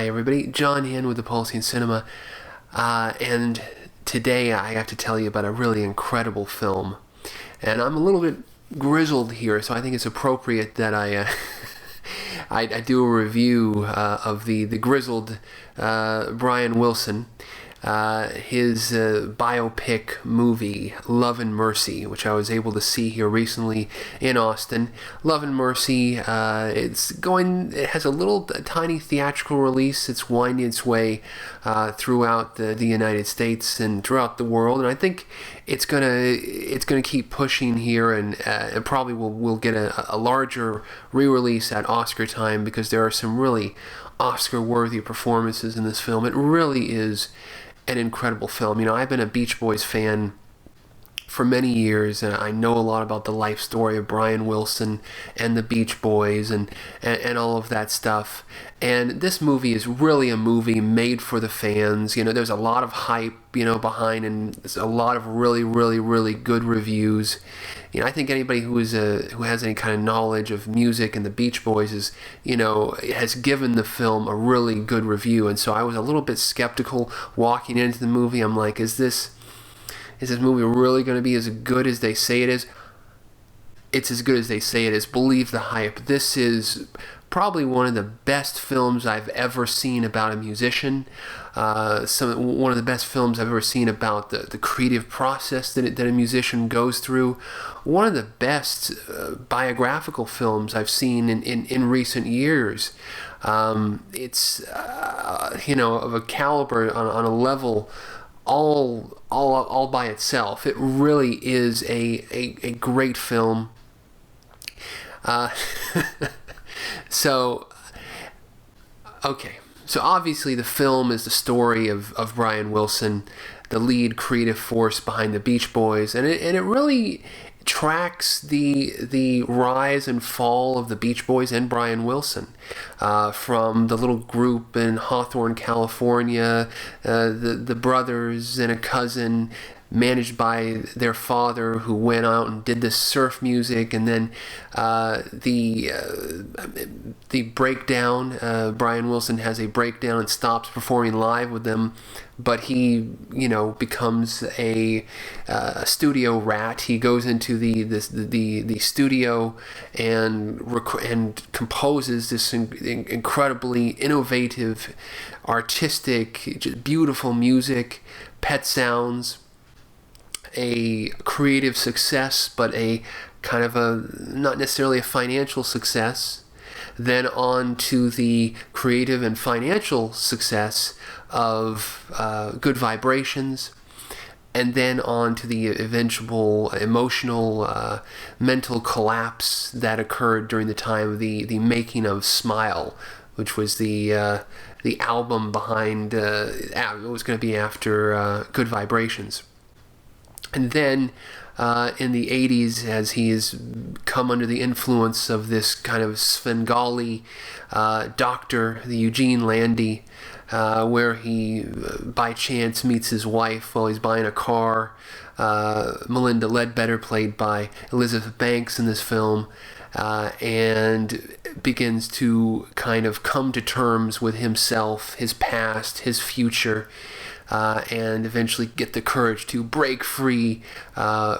Hi everybody, John here with the Pulsing Cinema, and today I have to tell you about a really incredible film. And I'm a little bit grizzled here, so I think it's appropriate that I do a review of the grizzled Brian Wilson, his biopic movie Love and Mercy, which I was able to see here recently in Austin. Love and Mercy, it has a little tiny theatrical release. It's winding its way throughout the United States and throughout the world, and I think it's gonna keep pushing here, and it probably will get a larger re-release at Oscar time, because there are some really Oscar-worthy performances in this film. It really is an incredible film. You know, I've been a Beach Boys fan for many years, and I know a lot about the life story of Brian Wilson and the Beach Boys and all of that stuff. And this movie is really a movie made for the fans. You know, there's a lot of hype, behind, and there's a lot of really, really, really good reviews. I think anybody who has any kind of knowledge of music and the Beach Boys has given the film a really good review. And so I was a little bit skeptical walking into the movie. I'm like, is this movie really going to be as good as they say it is? It's as good as they say it is. Believe the hype. This is probably one of the best films I've ever seen about a musician. One of the best films I've ever seen about the creative process that a musician goes through. One of the best biographical films I've seen in recent years. It's of a caliber on a level all by itself. It really is a great film. So obviously the film is the story of Brian Wilson, the lead creative force behind the Beach Boys, and it really tracks the rise and fall of the Beach Boys and Brian Wilson, from the little group in Hawthorne, California, the brothers and a cousin managed by their father, who went out and did this surf music, and then the breakdown. Brian Wilson has a breakdown and stops performing live with them, but he becomes a studio rat. He goes into the studio and composes this incredibly innovative, artistic, just beautiful music, pet sounds. A creative success, but a kind of not necessarily a financial success. Then on to the creative and financial success of Good Vibrations, and then on to the eventual emotional, mental collapse that occurred during the time of the making of Smile, which was the album behind, it was going to be after Good Vibrations. And then in the 80s, as he's come under the influence of this kind of Svengali doctor, the Eugene Landy, where he by chance meets his wife while he's buying a car, Melinda Ledbetter, played by Elizabeth Banks in this film, and begins to kind of come to terms with himself, his past, his future, and eventually get the courage to break free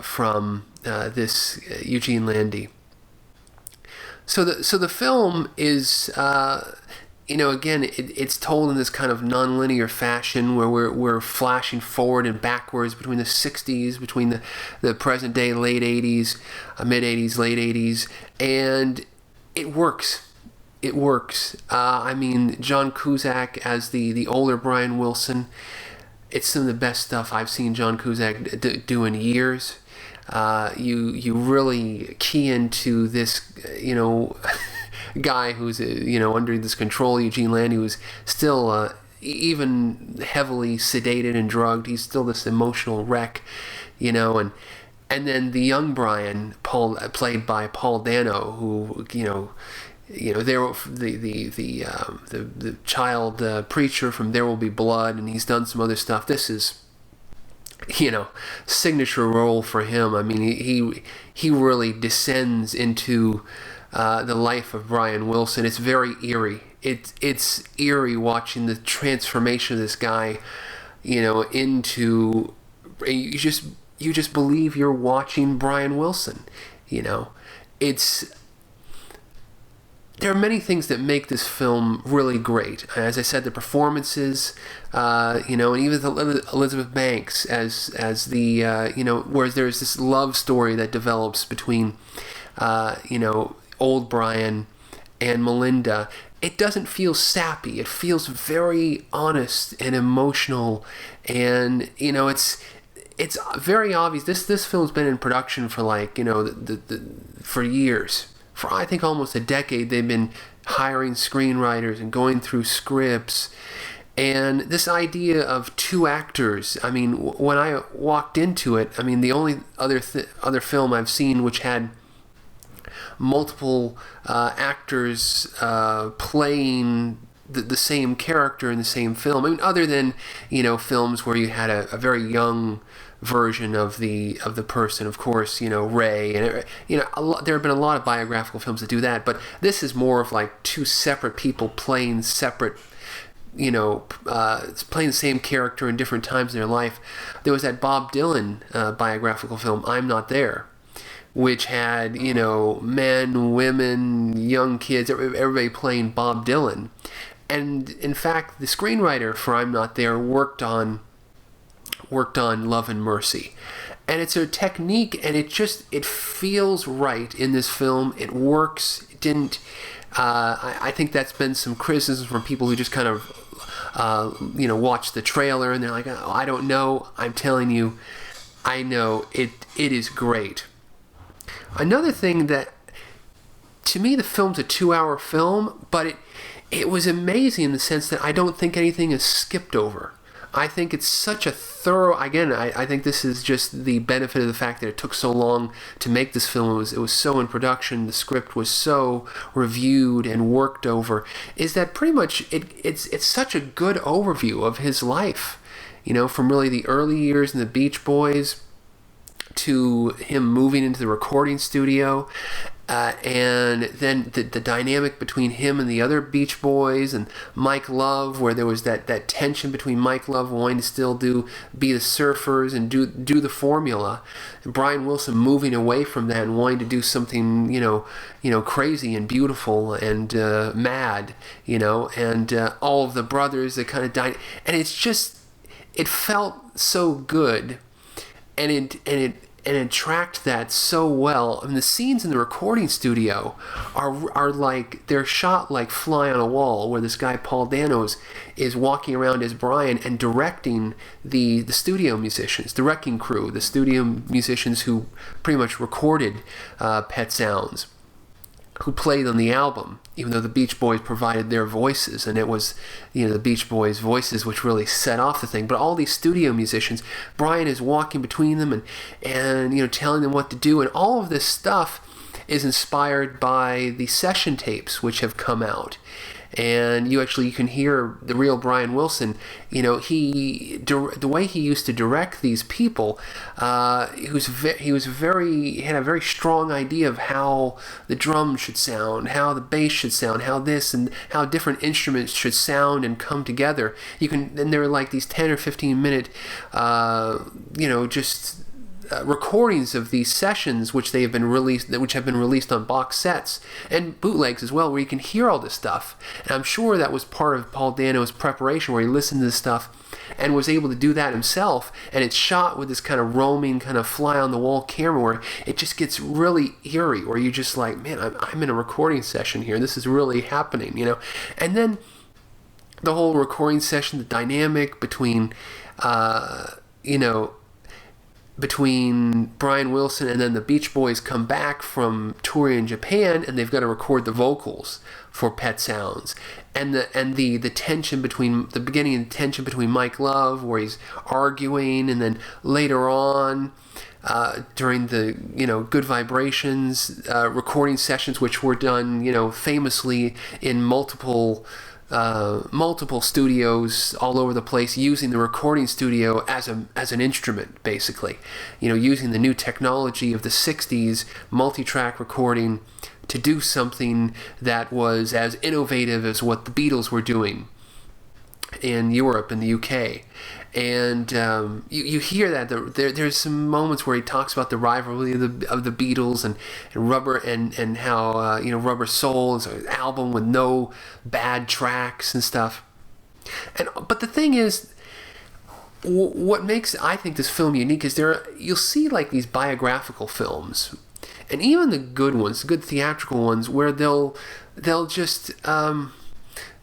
from this Eugene Landy. So the film is, again, it's told in this kind of non-linear fashion, where we're flashing forward and backwards between the 60s, between the present day late 80s, mid 80s, late 80s, and it works. It works. John Cusak as the older Brian Wilson. It's some of the best stuff I've seen John Cusak do in years. You really key into this, guy who's under this control. Eugene Landy, who's still even heavily sedated and drugged. He's still this emotional wreck, and then the young Brian, played by Paul Dano, who there the child preacher from There Will Be Blood, and he's done some other stuff. This is signature role for him. I mean, he really descends into the life of Brian Wilson. It's very eerie. it's eerie watching the transformation of this guy, into you just believe you're watching Brian Wilson. It's there are many things that make this film really great. As I said, the performances, and even Elizabeth Banks as the where there's this love story that develops between old Brian and Melinda. It doesn't feel sappy. It feels very honest and emotional, and it's very obvious. This film's been in production for for years. For I think almost a decade, they've been hiring screenwriters and going through scripts. And this idea of two actors, I mean, when I walked into it, I mean, the only other film I've seen which had multiple actors playing the same character in the same film. I mean, other than films where you had a very young version of the person, of course, Ray, and there have been a lot of biographical films that do that, but this is more of like two separate people playing separate, playing the same character in different times in their life. There was that Bob Dylan biographical film, I'm Not There, which had men, women, young kids, everybody playing Bob Dylan. And in fact, the screenwriter for I'm Not There worked on Love and Mercy. And it's a technique, and it feels right in this film. It works. It didn't. I think that's been some criticism from people who just kind of watch the trailer and they're like, oh, I don't know. I'm telling you, I know it is great. Another thing that, to me, the film's a 2-hour film, but it was amazing in the sense that I don't think anything is skipped over. I think it's such a thorough, again, I think this is just the benefit of the fact that it took so long to make this film. It was so in production, the script was so reviewed and worked over, is that pretty much it's such a good overview of his life, from really the early years in the Beach Boys to him moving into the recording studio, and then the dynamic between him and the other Beach Boys and Mike Love, where there was that tension between Mike Love wanting to still be the Surfers and do the Formula, and Brian Wilson moving away from that and wanting to do something crazy and beautiful and mad, and all of the brothers that kind of died, and it felt so good, and it tracked that so well. I mean, the scenes in the recording studio are like, they're shot like fly on a wall, where this guy Paul Dano is walking around as Brian and directing the studio musicians, the wrecking crew, the studio musicians who pretty much recorded Pet Sounds, who played on the album, even though the Beach Boys provided their voices, and it was the Beach Boys' voices which really set off the thing. But all these studio musicians, Brian is walking between them and telling them what to do, and all of this stuff is inspired by the session tapes which have come out. And you can hear the real Brian Wilson. The way he used to direct these people, he had a very strong idea of how the drum should sound, how the bass should sound, how this and how different instruments should sound and come together. And there were like these 10 or 15 minute, recordings of these sessions which have been released on box sets and bootlegs as well, where you can hear all this stuff. And I'm sure that was part of Paul Dano's preparation, where he listened to this stuff and was able to do that himself. And it's shot with this kind of roaming, kind of fly on the wall camera, where it just gets really eerie, where you just like, man, I'm in a recording session here. This is really happening, And then the whole recording session, the dynamic between between Brian Wilson and then the Beach Boys come back from touring in Japan, and they've got to record the vocals for Pet Sounds, and the tension between the beginning and the tension between Mike Love, where he's arguing, and then later on during the Good Vibrations recording sessions, which were done famously in multiple studios all over the place, using the recording studio as an instrument, basically, using the new technology of the 60s multi-track recording to do something that was as innovative as what the Beatles were doing in Europe and the UK. And you hear that there's some moments where he talks about the rivalry of the Beatles and Rubber and how Rubber Soul is an album with no bad tracks and stuff. But the thing is, what makes, I think, this film unique is you'll see like these biographical films, and even the good ones, the good theatrical ones, where they'll just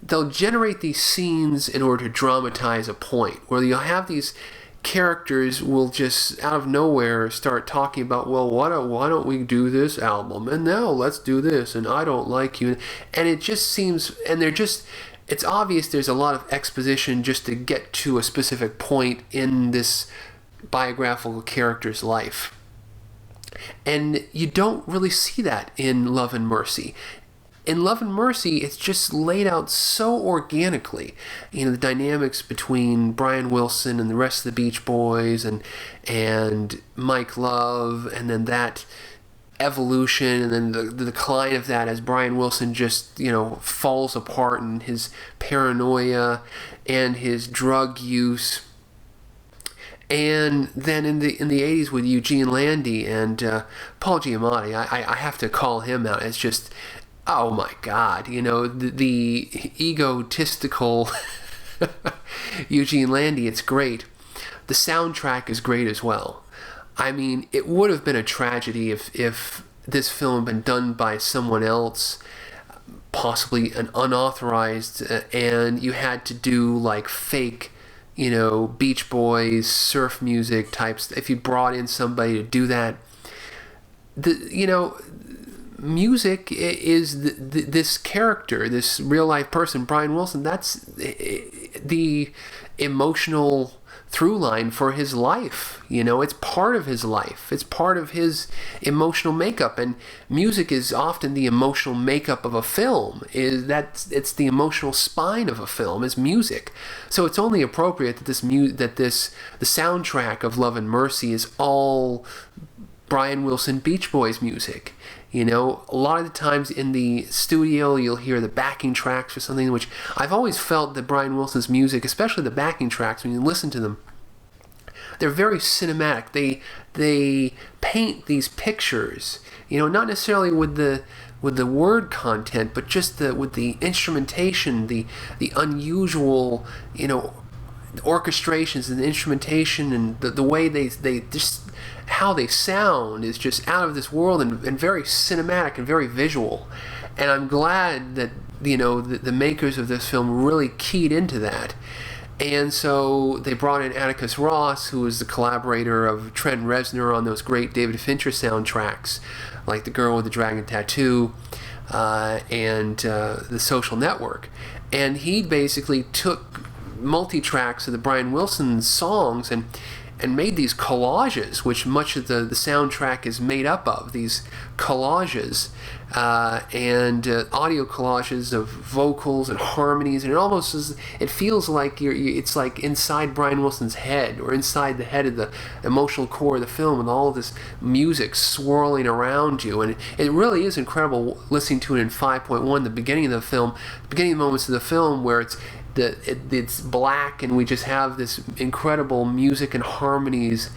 they'll generate these scenes in order to dramatize a point, where you'll have these characters will just out of nowhere start talking about, well, why don't we do this album, and now let's do this, and I don't like you, and it just seems, and it's obvious there's a lot of exposition just to get to a specific point in this biographical character's life. And you don't really see that in Love and Mercy. In Love and Mercy, it's just laid out so organically. The dynamics between Brian Wilson and the rest of the Beach Boys and Mike Love, and then that evolution, and then the decline of that as Brian Wilson just falls apart in his paranoia and his drug use. And then in the 80s with Eugene Landy and Paul Giamatti, I have to call him out. It's just, oh my God, the egotistical Eugene Landy, it's great. The soundtrack is great as well. I mean, it would have been a tragedy if this film had been done by someone else, possibly an unauthorized, and you had to do like fake, Beach Boys, surf music types. If you brought in somebody to do that, music is this character, this real life person, Brian Wilson. That's the emotional through line for his life. It's part of his life. It's part of his emotional makeup, and music is often the emotional makeup of a film. It's the emotional spine of a film is music. So it's only appropriate that the soundtrack of Love and Mercy is all Brian Wilson Beach Boys music. A lot of the times in the studio you'll hear the backing tracks or something, which I've always felt that Brian Wilson's music, especially the backing tracks, when you listen to them, they're very cinematic. They paint these pictures, not necessarily with the word content, but just with the instrumentation, the unusual, orchestrations and the instrumentation, and the way they just, how they sound is just out of this world, and very cinematic and very visual. And I'm glad that the makers of this film really keyed into that. And so they brought in Atticus Ross, who was the collaborator of Trent Reznor on those great David Fincher soundtracks, like The Girl with the Dragon Tattoo and The Social Network. And he basically took multi-tracks of the Brian Wilson songs and made these collages, which much of the soundtrack is made up of, these collages and audio collages of vocals and harmonies, and it feels like it's like inside Brian Wilson's head, or inside the head of the emotional core of the film, with all of this music swirling around you. And it really is incredible listening to it in 5.1, the beginning moments of the film, where it's black and we just have this incredible music and harmonies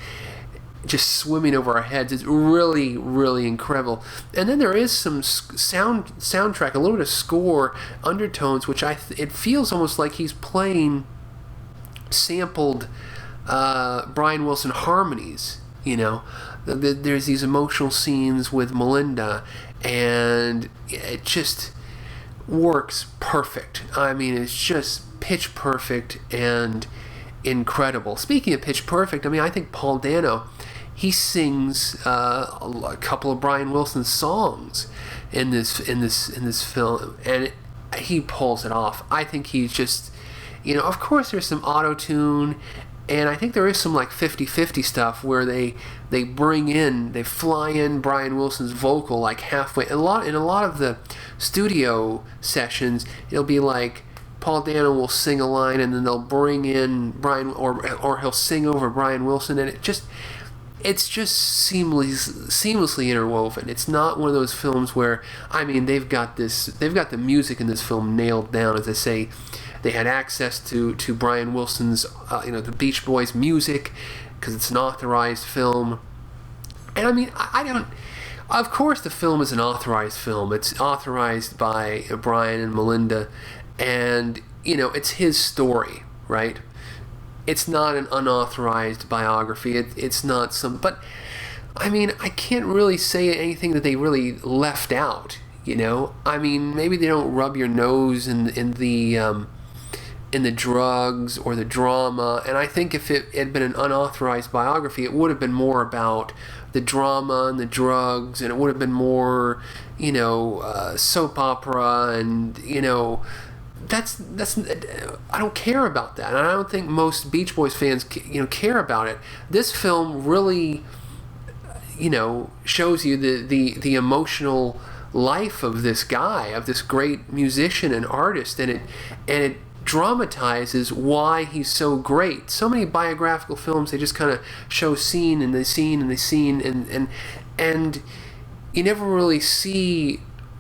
just swimming over our heads. It's really, really incredible. And then there is some soundtrack, a little bit of score undertones, which it feels almost like he's playing sampled Brian Wilson harmonies. There's these emotional scenes with Melinda, and it just works perfect. I mean, it's just pitch perfect and incredible. Speaking of pitch perfect, I think Paul Dano, he sings a couple of Brian Wilson songs in this film, and he pulls it off. I think he's just, of course there's some auto-tune, and I think there is some like 50-50 stuff where they fly in Brian Wilson's vocal like halfway. In a lot of the studio sessions, it'll be like Paul Dano will sing a line, and then they'll bring in Brian, or he'll sing over Brian Wilson, and it's just seamlessly interwoven. It's not one of those films where, I mean, they've got the music in this film nailed down. As I say, they had access to Brian Wilson's, the Beach Boys music, because it's an authorized film. And I mean, I don't. Of course, the film is an authorized film. It's authorized by Brian and Melinda, and it's his story, right? It's not an unauthorized biography. It's not some. But I mean, I can't really say anything that they really left out. I mean, maybe they don't rub your nose in the drugs or the drama. And I think if it had been an unauthorized biography, it would have been more about the drama and the drugs, and it would have been more, soap opera, and that's I don't care about that, and I don't think most Beach Boys fans care about it. This film really shows you the emotional life of this guy, of this great musician and artist, and it dramatizes why he's so great. So many biographical films, they just kind of show scene and the scene and the scene, and you never really see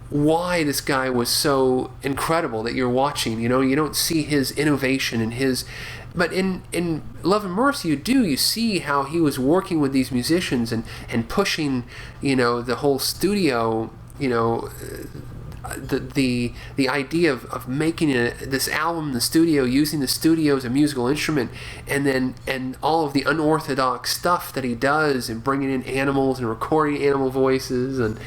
why this guy was so incredible that you're watching. You don't see his innovation and his. But in Love and Mercy, you see how he was working with these musicians and pushing, the whole studio, the idea of making this album in the studio, using the studio as a musical instrument, and all of the unorthodox stuff that he does, and bringing in animals and recording animal voices, and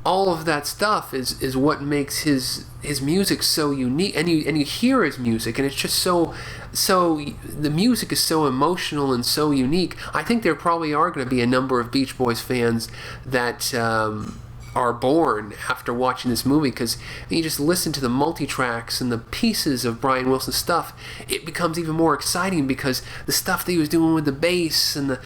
all of that stuff is what makes his music so unique. And you hear his music, and it's just so the music is so emotional and so unique. I think there probably are going to be a number of Beach Boys fans that are born after watching this movie, because you just listen to the multi-tracks and the pieces of Brian Wilson's stuff. It becomes even more exciting, because the stuff that he was doing with the bass and the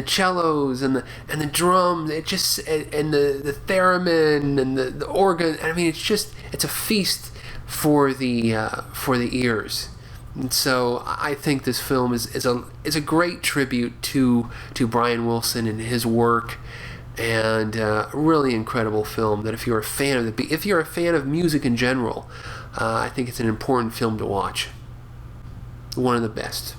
cellos and the drums, it just and the theremin and the organ. I mean, it's a feast for the ears. And so I think this film is a great tribute to Brian Wilson and his work. And really incredible film that if you're a fan of music in general, I think it's an important film to watch. One of the best.